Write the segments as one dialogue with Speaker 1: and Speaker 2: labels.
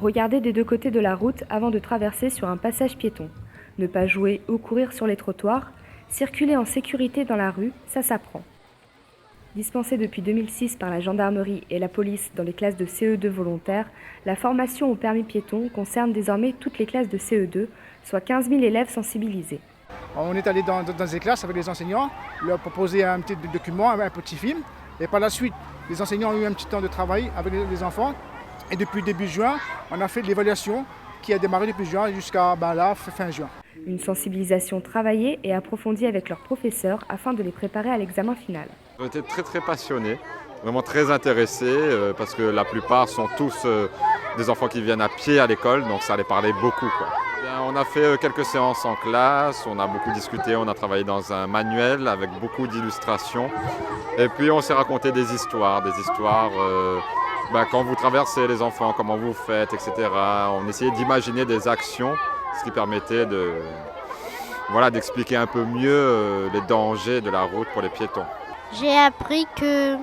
Speaker 1: Regardez des deux côtés de la route avant de traverser sur un passage piéton. Ne pas jouer ou courir sur les trottoirs. Circuler en sécurité dans la rue, ça s'apprend. Dispensée depuis 2006 par la gendarmerie et la police dans les classes de CE2 volontaires, la formation au permis piéton concerne désormais toutes les classes de CE2, soit 15 000 élèves sensibilisés.
Speaker 2: On est allé dans des classes avec les enseignants, leur proposer un petit document, un petit film. Et par la suite, les enseignants ont eu un petit temps de travail avec les enfants. Et depuis début juin, on a fait de l'évaluation qui a démarré depuis juin jusqu'à fin juin.
Speaker 1: Une sensibilisation travaillée et approfondie avec leurs professeurs afin de les préparer à l'examen final.
Speaker 3: Ils ont été très passionnés, vraiment très intéressés parce que la plupart sont tous des enfants qui viennent à pied à l'école, donc ça les parlait beaucoup, quoi. Bien, on a fait quelques séances en classe, on a beaucoup discuté, on a travaillé dans un manuel avec beaucoup d'illustrations. Et puis on s'est raconté des histoires quand vous traversez les enfants, comment vous faites, etc. On essayait d'imaginer des actions, ce qui permettait d'expliquer un peu mieux les dangers de la route pour les piétons.
Speaker 4: J'ai appris que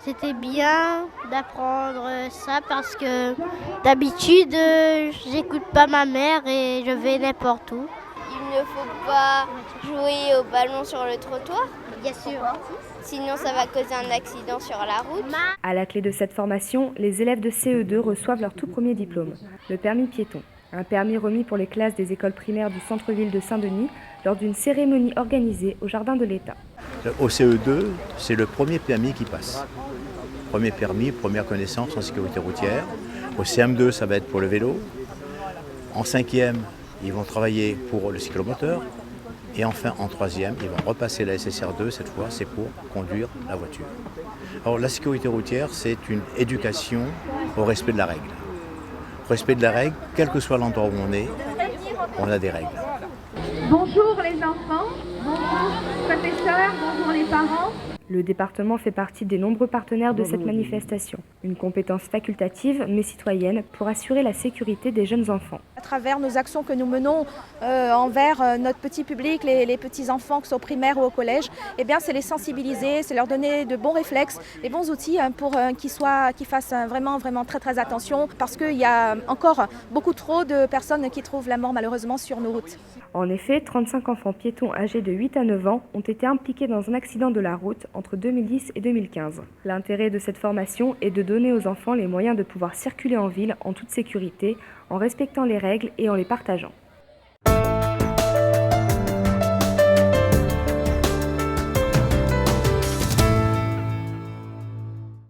Speaker 4: c'était bien d'apprendre ça parce que d'habitude, j'écoute pas ma mère et je vais n'importe où.
Speaker 5: Il ne faut pas jouer au ballon sur le trottoir.
Speaker 4: Bien sûr.
Speaker 5: Sinon, ça va causer un accident sur la route.
Speaker 1: À la clé de cette formation, les élèves de CE2 reçoivent leur tout premier diplôme, le permis piéton. Un permis remis pour les classes des écoles primaires du centre-ville de Saint-Denis lors d'une cérémonie organisée au Jardin de l'État.
Speaker 6: Au CE2, c'est le premier permis qui passe. Premier permis, première connaissance en sécurité routière. Au CM2, ça va être pour le vélo. En 5e, ils vont travailler pour le cyclomoteur. Et enfin, en 3e, ils vont repasser la SSR2, cette fois, c'est pour conduire la voiture. Alors, la sécurité routière, c'est une éducation au respect de la règle. Respect de la règle, quel que soit l'endroit où on a des règles.
Speaker 7: Bonjour les enfants, bonjour professeurs, bonjour les parents.
Speaker 1: Le département fait partie des nombreux partenaires de cette manifestation. Une compétence facultative mais citoyenne pour assurer la sécurité des jeunes enfants.
Speaker 8: À travers nos actions que nous menons envers notre petit public, les petits enfants, que ce soit au primaire ou au collège, c'est les sensibiliser, c'est leur donner de bons réflexes, les bons outils pour qu'ils fassent vraiment très attention parce qu'il y a encore beaucoup trop de personnes qui trouvent la mort malheureusement sur nos routes.
Speaker 1: En effet, 35 enfants piétons âgés de 8 à 9 ans ont été impliqués dans un accident de la route entre 2010 et 2015. L'intérêt de cette formation est de donner aux enfants les moyens de pouvoir circuler en ville en toute sécurité, en respectant les règles et en les partageant.